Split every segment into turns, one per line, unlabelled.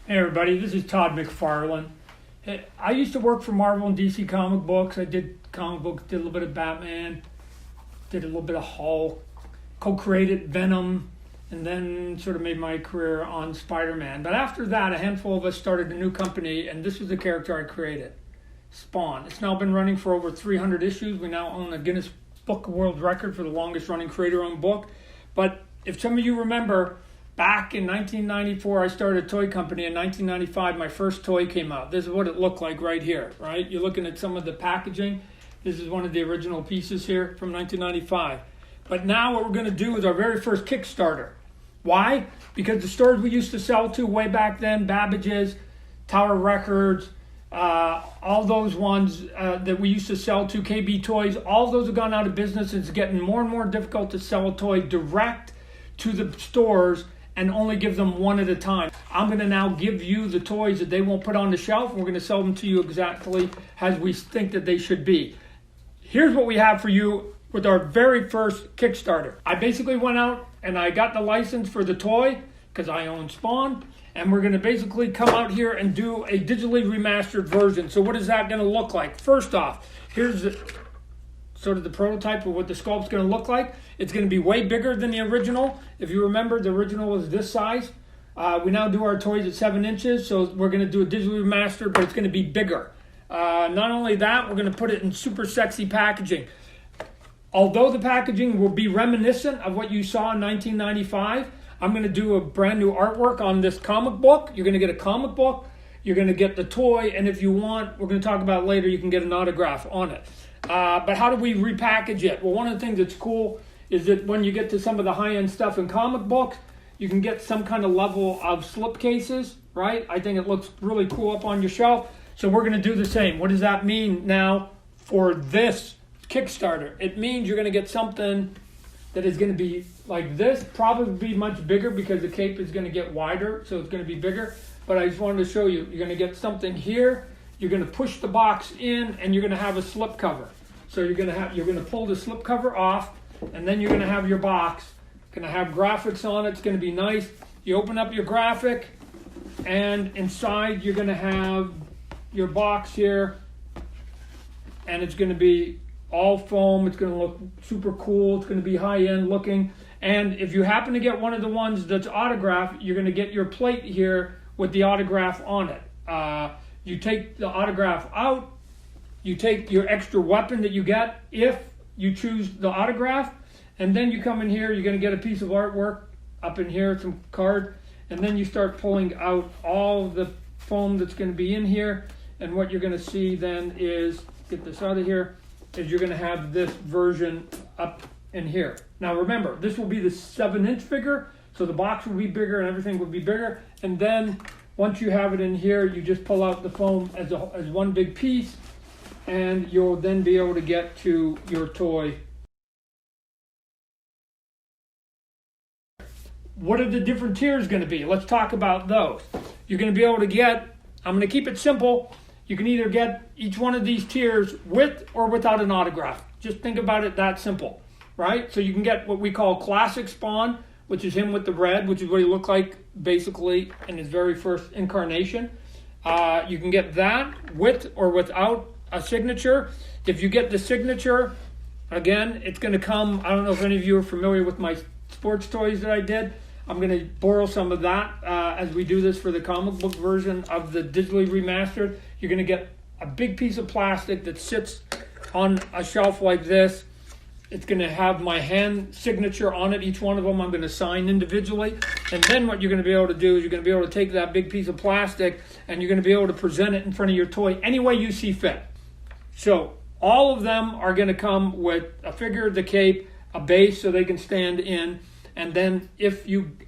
Hey everybody, this is Todd McFarlane. Hey, I used to work for Marvel and DC comic books. I did comic books, did a little bit of Batman, did a little bit of Hulk, co-created Venom, and then sort of made my career on Spider-Man. But after that, a handful of us started a new company, and this was the character I created, Spawn. It's now been running for over 300 issues. We now own a Guinness Book of World Record for the longest running creator-owned book. But if some of you remember, back in 1994, I started a toy company. In 1995, my first toy came out. This is what it looked like right here, right? You're looking at some of the packaging. This is one of the original pieces here from 1995. But now what we're going to do is our very first Kickstarter. Why? Because the stores we used to sell to way back then, Babbage's, Tower Records, all those ones that we used to sell to, KB Toys, all those have gone out of business. It's getting more and more difficult to sell a toy direct to the stores and only give them one at a time. I'm going to now give you the toys that they won't put on the shelf, and we're going to sell them to you exactly as we think that they should be. Here's what we have for you with our very first Kickstarter. I basically went out and I got the license for the toy because I own Spawn, and we're going to basically come out here and do a digitally remastered version. So what is that going to look like? First off, here's sort of the prototype of what the sculpt's going to look like. It's going to be way bigger than the original. If you remember, the original was this size. We now do our toys at 7 inches, so we're going to do a digitally remastered, but it's going to be bigger. Not only that, we're going to put it in super sexy packaging. Although the packaging will be reminiscent of what you saw in 1995, I'm going to do a brand new artwork on this comic book. You're going to get a comic book, you're going to get the toy, and if you want, we're going to talk about it later, you can get an autograph on it. But how do we repackage it? Well, one of the things that's cool is that when you get to some of the high-end stuff in comic books, you can get some kind of level of slip cases, right? I think it looks really cool up on your shelf. So we're going to do the same. What does that mean now for this Kickstarter? It means you're going to get something that is going to be like this, probably be much bigger because the cape is going to get wider, so it's going to be bigger. But I just wanted to show you, you're going to get something here. You're going to push the box in, and you're going to have a slip cover. So you're going to pull the slip cover off, and then you're going to have your box. Going to have graphics on it. It's going to be nice. You open up your graphic, and inside you're going to have your box here, and it's going to be all foam. It's going to look super cool. It's going to be high-end looking. And if you happen to get one of the ones that's autographed, you're going to get your plate here with the autograph on it. You take the autograph out, you take your extra weapon that you get if you choose the autograph, and then you come in here, you're going to get a piece of artwork up in here, some card, and then you start pulling out all the foam that's going to be in here, and what you're going to see then is, get this out of here, is you're going to have this version up in here. Now remember, this will be the 7-inch figure, so the box will be bigger and everything will be bigger, and then once you have it in here, you just pull out the foam as one big piece, and you'll then be able to get to your toy. What are the different tiers going to be? Let's talk about those. You're going to be able to get, I'm going to keep it simple, you can either get each one of these tiers with or without an autograph. Just think about it that simple, right? So you can get what we call Classic Spawn, which is him with the red, which is what he looked like basically in his very first incarnation. You can get that with or without a signature. If you get the signature, again, it's going to come, I don't know if any of you are familiar with my sports toys that I did. I'm going to borrow some of that as we do this for the comic book version of the digitally remastered. You're going to get a big piece of plastic that sits on a shelf like this. It's going to have my hand signature on it. Each one of them I'm going to sign individually. And then what you're going to be able to do is you're going to be able to take that big piece of plastic and you're going to be able to present it in front of your toy any way you see fit. So all of them are going to come with a figure, the cape, a base so they can stand in. And then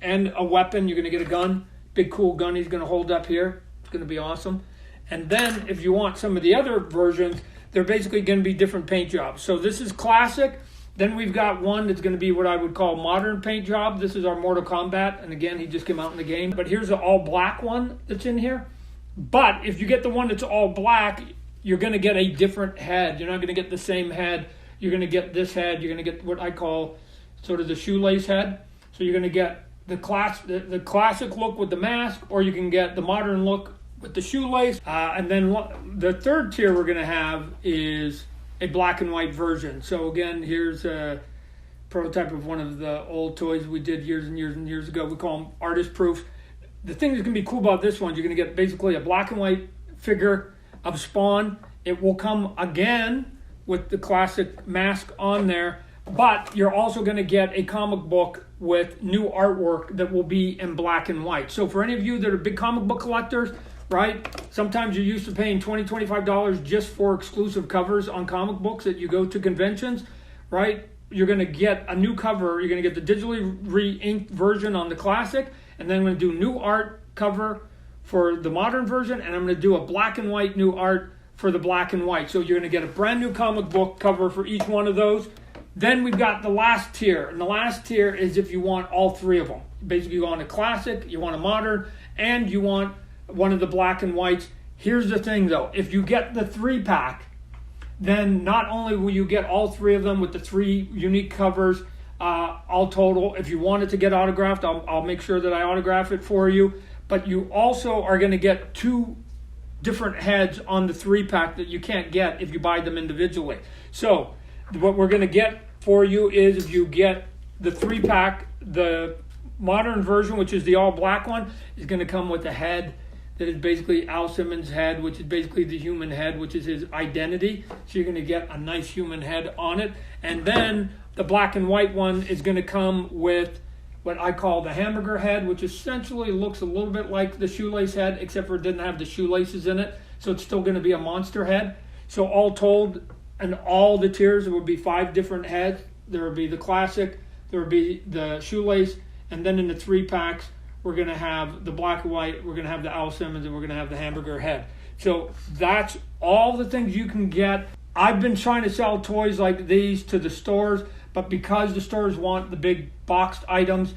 and a weapon, you're going to get a gun, big cool gun he's going to hold up here. It's going to be awesome. And then if you want some of the other versions, they're basically going to be different paint jobs. So this is classic. Then we've got one that's going to be what I would call modern paint job. This is our Mortal Kombat. And again, he just came out in the game. But here's an all black one that's in here. But if you get the one that's all black, you're going to get a different head. You're not going to get the same head. You're going to get this head. You're going to get what I call sort of the shoelace head. So you're going to get the classic look with the mask, or you can get the modern look with the shoelace. And then the third tier we're going to have is a black and white version. So again, here's a prototype of one of the old toys we did years and years and years ago. We call them artist proofs. The thing that's going to be cool about this one, you're going to get basically a black and white figure of Spawn. It will come again with the classic mask on there, but you're also going to get a comic book with new artwork that will be in black and white. So for any of you that are big comic book collectors, right, sometimes you're used to paying $20, $25 just for exclusive covers on comic books that you go to conventions, right? You're going to get a new cover. You're going to get the digitally re-inked version on the classic, and then I'm going to do new art cover for the modern version, and I'm going to do a black and white new art for the black and white. So you're going to get a brand new comic book cover for each one of those. Then we've got the last tier, and the last tier is if you want all three of them. Basically, you want a classic, you want a modern, and you want one of the black and whites. Here's the thing though, if you get the 3-pack, then not only will you get all three of them with the 3 unique covers, all total. If you want it to get autographed, I'll make sure that I autograph it for you. But you also are going to get 2 different heads on the 3-pack that you can't get if you buy them individually. So what we're going to get for you is, if you get the 3-pack, the modern version, which is the all black one, is going to come with a head that is basically Al Simmons' head, which is basically the human head, which is his identity. So you're going to get a nice human head on it. And then the black and white one is going to come with what I call the hamburger head, which essentially looks a little bit like the shoelace head, except for it didn't have the shoelaces in it. So it's still going to be a monster head. So all told, in all the tiers, there would be 5 different heads. There would be the classic, there would be the shoelace, and then in the 3-packs, we're going to have the black and white, we're going to have the Al Simmons, and we're going to have the hamburger head. So that's all the things you can get. I've been trying to sell toys like these to the stores, but because the stores want the big boxed items,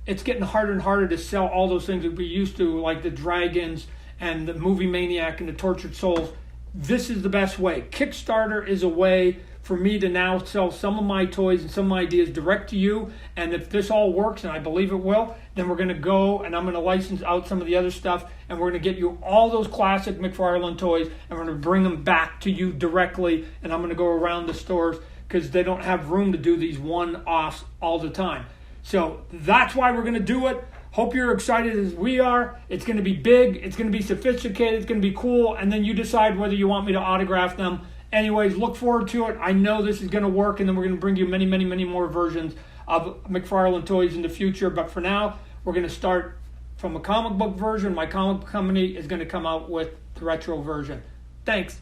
it's getting harder and harder to sell all those things that we used to, like the dragons and the Movie Maniac and the Tortured Souls. This is the best way. Kickstarter is a way for me to now sell some of my toys and some of my ideas direct to you. And if this all works, and I believe it will, then we're going to go and I'm going to license out some of the other stuff, and we're going to get you all those classic McFarlane toys, and we're going to bring them back to you directly. And I'm going to go around the stores because they don't have room to do these one-offs all the time. So that's why we're going to do it. Hope you're excited as we are. It's going to be big. It's going to be sophisticated. It's going to be cool. And then you decide whether you want me to autograph them. Anyways, look forward to it. I know this is going to work, and then we're going to bring you many, many, many more versions of McFarlane toys in the future. But for now, we're going to start from a comic book version. My comic book company is going to come out with the retro version. Thanks.